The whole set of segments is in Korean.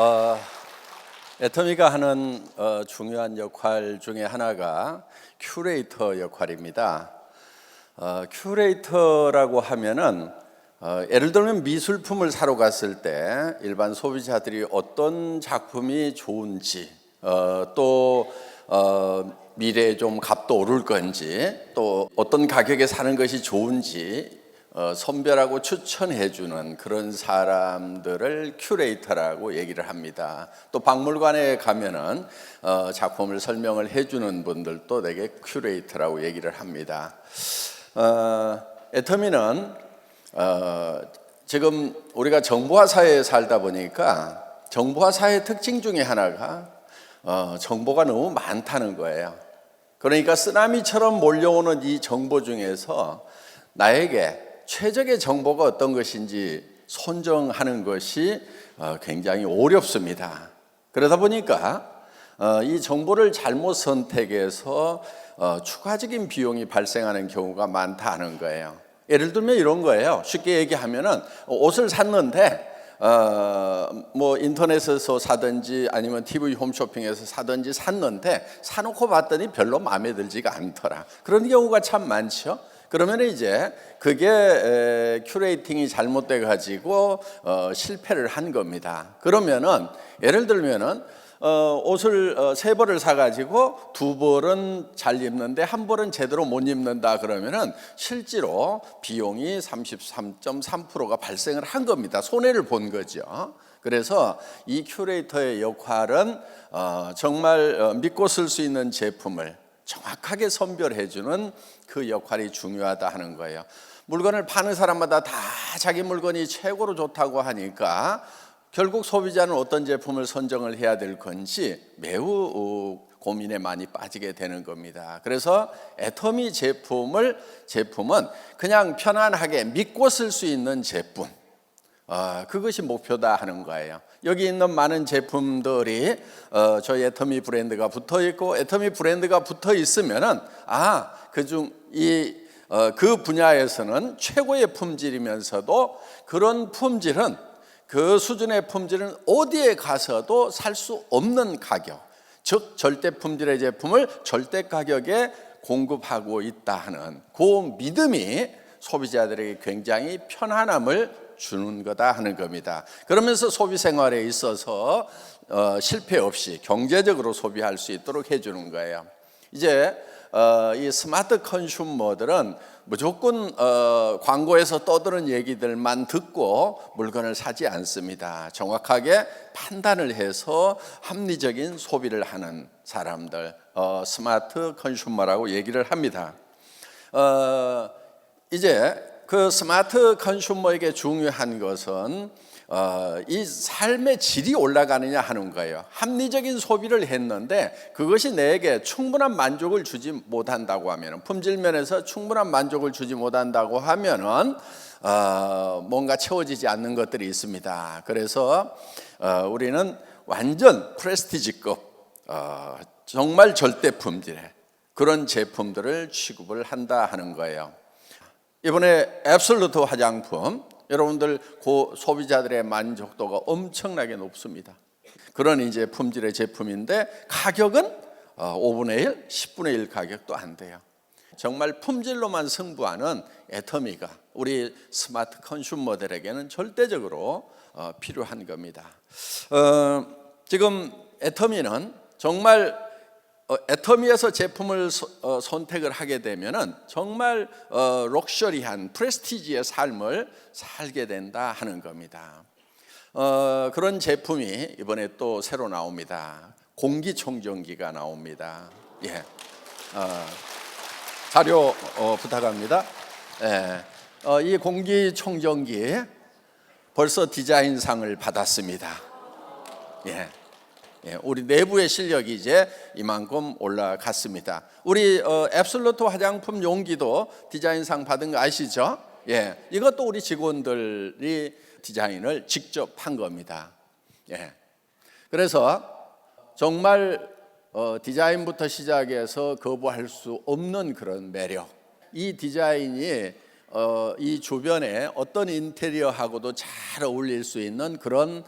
어, 애터미가 하는 중요한 역할 중에 하나가 큐레이터 역할입니다. 큐레이터라고 하면은 예를 들면 미술품을 사러 갔을 때 일반 소비자들이 어떤 작품이 좋은지, 또 미래에 좀 값도 오를 건지, 또 어떤 가격에 사는 것이 좋은지 선별하고 추천해주는 그런 사람들을 큐레이터라고 얘기를 합니다. 또 박물관에 가면은 작품을 설명을 해주는 분들도 되게 큐레이터라고 얘기를 합니다. 애터미는 지금 우리가 정보화 사회에 살다 보니까 정보화 사회의 특징 중에 하나가 정보가 너무 많다는 거예요. 그러니까 쓰나미처럼 몰려오는 이 정보 중에서 나에게 최적의 정보가 어떤 것인지 선정하는 것이 굉장히 어렵습니다. 그러다 보니까 이 정보를 잘못 선택해서 추가적인 비용이 발생하는 경우가 많다는 거예요. 예를 들면 이런 거예요. 쉽게 얘기하면은 옷을 샀는데 뭐 인터넷에서 사든지 아니면 TV 홈쇼핑에서 사든지 샀는데 사놓고 봤더니 별로 마음에 들지가 않더라. 그런 경우가 참 많죠. 그러면 이제 그게 큐레이팅이 잘못돼 가지고 실패를 한 겁니다. 그러면은 예를 들면은 옷을 세 벌을 사가지고 두 벌은 잘 입는데 한 벌은 제대로 못 입는다 그러면은 실제로 비용이 33.3%가 발생을 한 겁니다. 손해를 본 거죠. 그래서 이 큐레이터의 역할은 정말 믿고 쓸 수 있는 제품을 정확하게 선별해주는 그 역할이 중요하다 하는 거예요. 물건을 파는 사람마다 다 자기 물건이 최고로 좋다고 하니까 결국 소비자는 어떤 제품을 선정을 해야 될 건지 매우 고민에 많이 빠지게 되는 겁니다. 그래서 애터미 제품은 그냥 편안하게 믿고 쓸 수 있는 제품, 그것이 목표다 하는 거예요. 여기 있는 많은 제품들이 저희 애터미 브랜드가 붙어 있고, 애터미 브랜드가 붙어 있으면은 그 분야에서는 최고의 품질이면서도 그런 품질은, 그 수준의 품질은 어디에 가서도 살 수 없는 가격, 즉 절대 품질의 제품을 절대 가격에 공급하고 있다 하는 그 믿음이 소비자들에게 굉장히 편안함을 주는 거다 하는 겁니다. 그러면서 소비 생활에 있어서 실패 없이 경제적으로 소비할 수 있도록 해주는 거예요. 이제 이 스마트 컨슈머들은 무조건 광고에서 떠드는 얘기들만 듣고 물건을 사지 않습니다. 정확하게 판단을 해서 합리적인 소비를 하는 사람들, 스마트 컨슈머라고 얘기를 합니다. 이제 그 스마트 컨슈머에게 중요한 것은 이 삶의 질이 올라가느냐 하는 거예요. 합리적인 소비를 했는데 그것이 내게 충분한 만족을 주지 못한다고 하면, 품질 면에서 충분한 만족을 주지 못한다고 하면은 뭔가 채워지지 않는 것들이 있습니다. 그래서 우리는 완전 프레스티지급, 정말 절대 품질의 그런 제품들을 취급을 한다 하는 거예요. 이번에 앱솔루트 화장품, 여러분들 소비자들의 만족도가 엄청나게 높습니다. 그런 이제 품질의 제품인데 가격은 5분의 1, 10분의 1 가격도 안 돼요. 정말 품질로만 승부하는 애터미가 우리 스마트 컨슈머들에게는 절대적으로 필요한 겁니다. 지금 애터미는 정말 애터미에서 제품을 선택을 하게 되면은 정말 럭셔리한 프레스티지의 삶을 살게 된다 하는 겁니다. 그런 제품이 이번에 또 새로 나옵니다. 공기청정기가 나옵니다. 예, 자료 부탁합니다. 예, 이 공기청정기 벌써 디자인상을 받았습니다. 예. 우리 내부의 실력이 이제 이만큼 올라갔습니다. 우리 앱솔루트 화장품 용기도 디자인상 받은 거 아시죠? 예, 이것도 우리 직원들이 디자인을 직접 한 겁니다. 예, 그래서 정말 디자인부터 시작해서 거부할 수 없는 그런 매력. 이 디자인이 이 주변에 어떤 인테리어하고도 잘 어울릴 수 있는 그런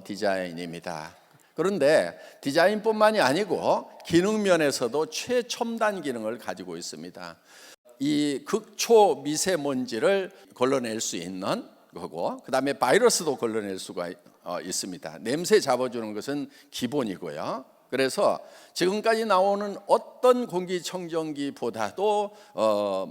디자인입니다. 그런데 디자인뿐만이 아니고 기능 면에서도 최첨단 기능을 가지고 있습니다. 이 극초 미세먼지를 걸러낼 수 있는 거고, 그 다음에 바이러스도 걸러낼 수가 있습니다. 냄새 잡아주는 것은 기본이고요. 그래서 지금까지 나오는 어떤 공기청정기보다도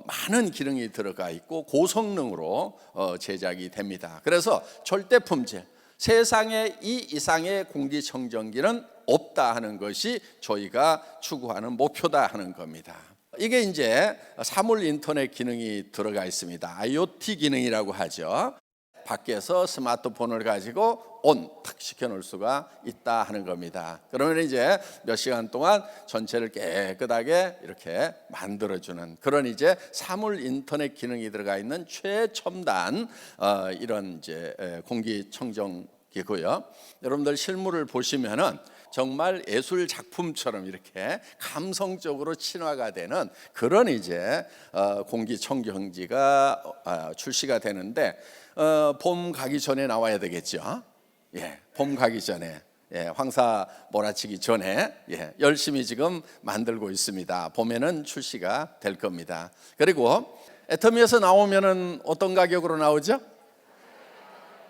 많은 기능이 들어가 있고 고성능으로 제작이 됩니다. 그래서 절대 품질, 세상에 이 이상의 공기청정기는 없다 하는 것이 저희가 추구하는 목표다 하는 겁니다. 이게 이제 사물 인터넷 기능이 들어가 있습니다. IoT 기능이라고 하죠. 밖에서 스마트폰을 가지고 온 탁 시켜놓을 수가 있다 하는 겁니다. 그러면 이제 몇 시간 동안 전체를 깨끗하게 이렇게 만들어주는 그런 이제 사물 인터넷 기능이 들어가 있는 최첨단 이런 이제 공기청정기고요. 여러분들 실물을 보시면은 정말 예술 작품처럼 이렇게 감성적으로 친화가 되는 그런 이제 공기청정기가 출시가 되는데 봄 가기 전에 나와야 되겠죠. 예, 봄 가기 전에, 예, 황사 몰아치기 전에 열심히 지금 만들고 있습니다. 봄에는 출시가 될 겁니다. 그리고 애터미에서 나오면은 어떤 가격으로 나오죠?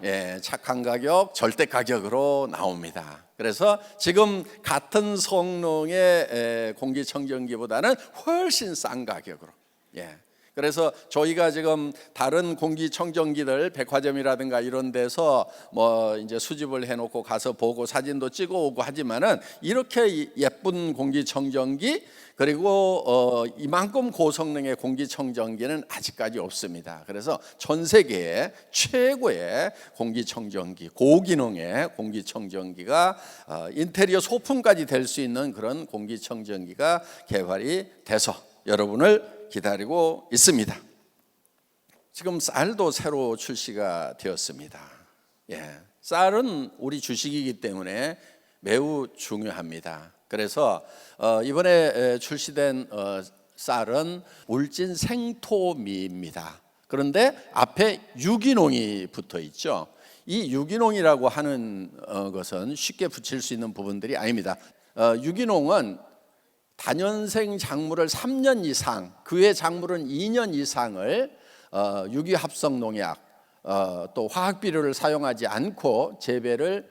예, 착한 가격, 절대 가격으로 나옵니다. 그래서 지금 같은 성능의 공기청정기보다는 훨씬 싼 가격으로. 예. 그래서 저희가 지금 다른 공기청정기들 백화점이라든가 이런 데서 뭐 이제 수집을 해놓고 가서 보고 사진도 찍어오고 하지만은 이렇게 예쁜 공기청정기 그리고 이만큼 고성능의 공기청정기는 아직까지 없습니다. 그래서 전 세계의 최고의 공기청정기, 고기능의 공기청정기가 인테리어 소품까지 될 수 있는 그런 공기청정기가 개발이 돼서 여러분을 기다리고 있습니다. 지금 쌀도 새로 출시가 되었습니다. 예, 쌀은 우리 주식이기 때문에 매우 중요합니다. 그래서 이번에 출시된 쌀은 울진 생토미입니다. 그런데 앞에 유기농이 붙어 있죠. 이 유기농이라고 하는 것은 쉽게 붙일 수 있는 부분들이 아닙니다. 유기농은 단연생 작물을 3년 이상, 그 외 작물은 2년 이상을 유기합성 농약, 또 화학 비료를 사용하지 않고 재배를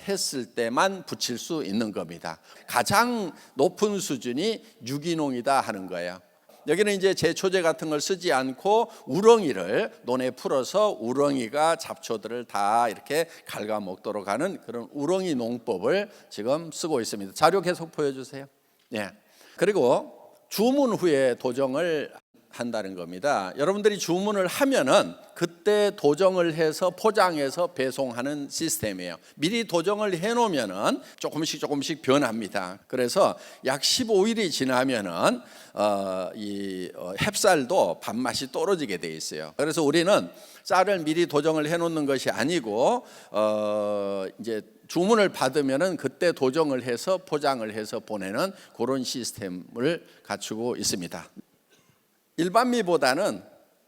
했을 때만 붙일 수 있는 겁니다. 가장 높은 수준이 유기농이다 하는 거예요. 여기는 이제 제초제 같은 걸 쓰지 않고 우렁이를 논에 풀어서 우렁이가 잡초들을 다 이렇게 갉아먹도록 하는 그런 우렁이 농법을 지금 쓰고 있습니다. 자료 계속 보여주세요. 네. 그리고 주문 후에 도정을 한다는 겁니다. 여러분들이 주문을 하면은 그때 도정을 해서 포장해서 배송하는 시스템이에요. 미리 도정을 해놓으면은 조금씩 변합니다. 그래서 약 15일이 지나면은 이 햅쌀도 밥맛이 떨어지게 돼 있어요. 그래서 우리는 쌀을 미리 도정을 해놓는 것이 아니고 이제 주문을 받으면은 그때 도정을 해서 포장을 해서 보내는 그런 시스템을 갖추고 있습니다. 일반미보다는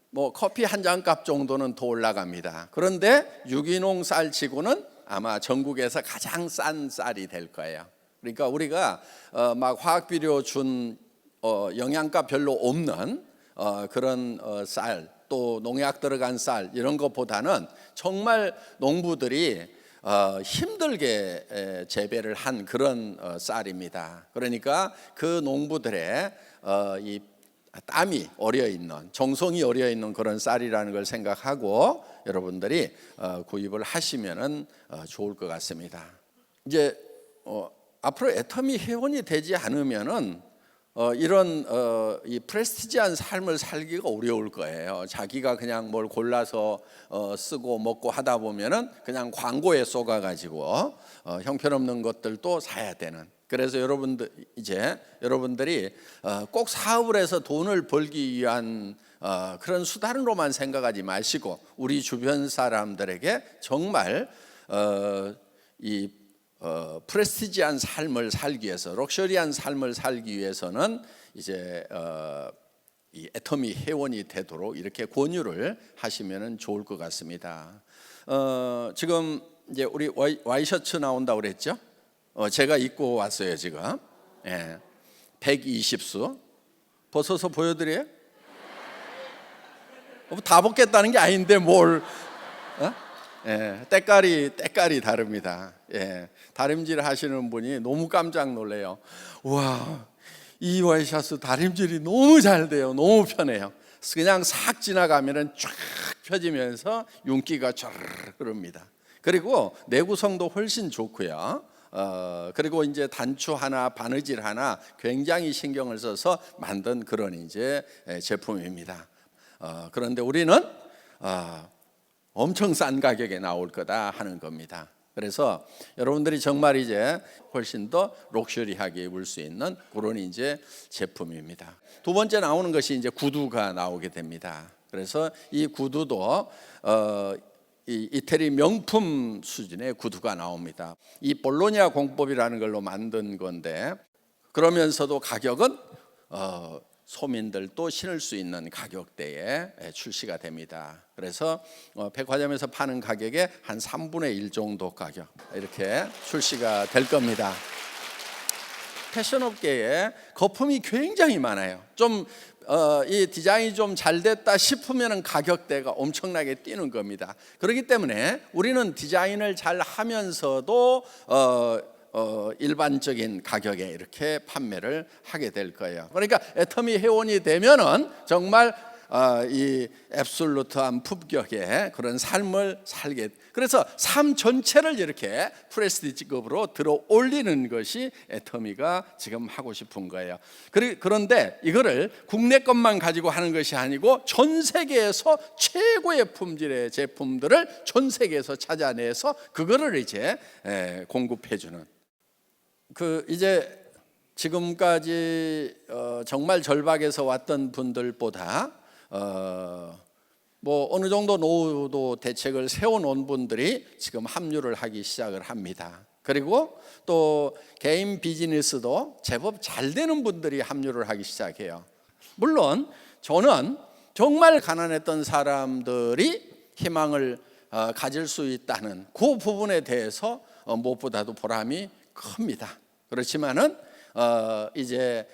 뭐 커피 한 잔 값 정도는 더 올라갑니다. 그런데 유기농 쌀치고는 아마 전국에서 가장 싼 쌀이 될 거예요. 그러니까 우리가 막 화학 비료 준 영양가 별로 없는 그런 쌀, 또 농약 들어간 쌀 이런 것보다는 정말 농부들이 힘들게 재배를 한 그런 쌀입니다. 그러니까 그 농부들의 이 땀이 어려 있는, 정성이 어려 있는 그런 쌀이라는 걸 생각하고 여러분들이 구입을 하시면은 좋을 것 같습니다. 이제 앞으로 애터미 회원이 되지 않으면은 이런 이 프레스티지한 삶을 살기가 어려울 거예요. 자기가 그냥 뭘 골라서 쓰고 먹고 하다 보면은 그냥 광고에 쏘가가지고 형편없는 것들도 사야 되는. 그래서 여러분들이 꼭 사업을 해서 돈을 벌기 위한 그런 수단으로만 생각하지 마시고 우리 주변 사람들에게 정말 이 프레스티지한 삶을 살기 위해서, 럭셔리한 삶을 살기 위해서는 이제 이 애터미 회원이 되도록 이렇게 권유를 하시면 좋을 것 같습니다. 지금 이제 우리 와이셔츠 나온다고 그랬죠? 제가 입고 왔어요 지금. 120수 벗어서 보여드려요? 다 벗겠다는 게 아닌데 뭘? 때깔이 다릅니다. 다림질 하시는 분이 너무 깜짝 놀래요. 와, 이 와이셔츠 다림질이 너무 잘 돼요. 너무 편해요. 그냥 싹 지나가면은 쫙 펴지면서 윤기가 쫙 흐릅니다. 그리고 내구성도 훨씬 좋고요. 그리고 이제 단추 하나, 바느질 하나 굉장히 신경을 써서 만든 그런 이제 제품입니다. 그런데 우리는 엄청 싼 가격에 나올 거다 하는 겁니다. 그래서 여러분들이 정말 이제 훨씬 더 럭셔리하게 입을 수 있는 그런 이제 제품입니다. 두 번째 나오는 것이 이제 구두가 나오게 됩니다. 그래서 이 구두도 이 이태리 명품 수준의 구두가 나옵니다. 이 볼로냐 공법이라는 걸로 만든 건데 그러면서도 가격은 소민들도 신을 수 있는 가격대에 출시가 됩니다. 그래서 백화점에서 파는 가격의 한 3분의 1 정도 가격 이렇게 출시가 될 겁니다. 패션업계에 거품이 굉장히 많아요. 좀 이 디자인이 좀 잘 됐다 싶으면 가격대가 엄청나게 뛰는 겁니다. 그렇기 때문에 우리는 디자인을 잘 하면서도 일반적인 가격에 이렇게 판매를 하게 될 거예요. 그러니까 애터미 회원이 되면은 정말 이 앱솔루트한 품격의 그런 삶을 살게. 그래서 삶 전체를 이렇게 프레스티지급으로 들어 올리는 것이 애터미가 지금 하고 싶은 거예요. 그런데 이거를 국내 것만 가지고 하는 것이 아니고 전 세계에서 최고의 품질의 제품들을 전 세계에서 찾아내서 그거를 이제 공급해주는. 이제 지금까지 정말 절박에서 왔던 분들보다 뭐 어느 정도 노후도 대책을 세워놓은 분들이 지금 합류를 하기 시작을 합니다. 그리고 또 개인 비즈니스도 제법 잘 되는 분들이 합류를 하기 시작해요. 물론 저는 정말 가난했던 사람들이 희망을 가질 수 있다는 그 부분에 대해서 무엇보다도 보람이 큽니다. 그렇지만은 이제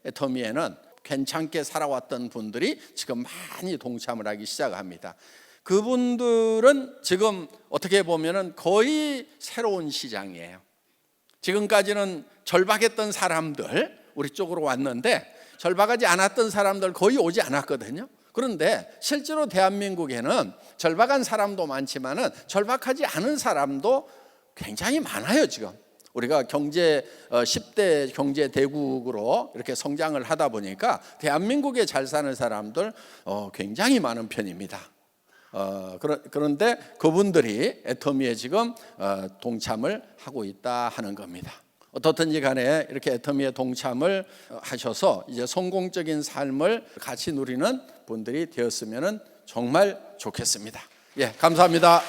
애터미에는 괜찮게 살아왔던 분들이 지금 많이 동참을 하기 시작합니다. 그분들은 지금 어떻게 보면은 거의 새로운 시장이에요. 지금까지는 절박했던 사람들 우리 쪽으로 왔는데 절박하지 않았던 사람들 거의 오지 않았거든요. 그런데 실제로 대한민국에는 절박한 사람도 많지만은 절박하지 않은 사람도 굉장히 많아요 지금. 우리가 10대 경제 대국으로 이렇게 성장을 하다 보니까 대한민국에 잘 사는 사람들 굉장히 많은 편입니다. 그런데 그분들이 애터미에 지금 동참을 하고 있다 하는 겁니다. 어떻든지 간에 이렇게 애터미에 동참을 하셔서 이제 성공적인 삶을 같이 누리는 분들이 되었으면 정말 좋겠습니다. 감사합니다.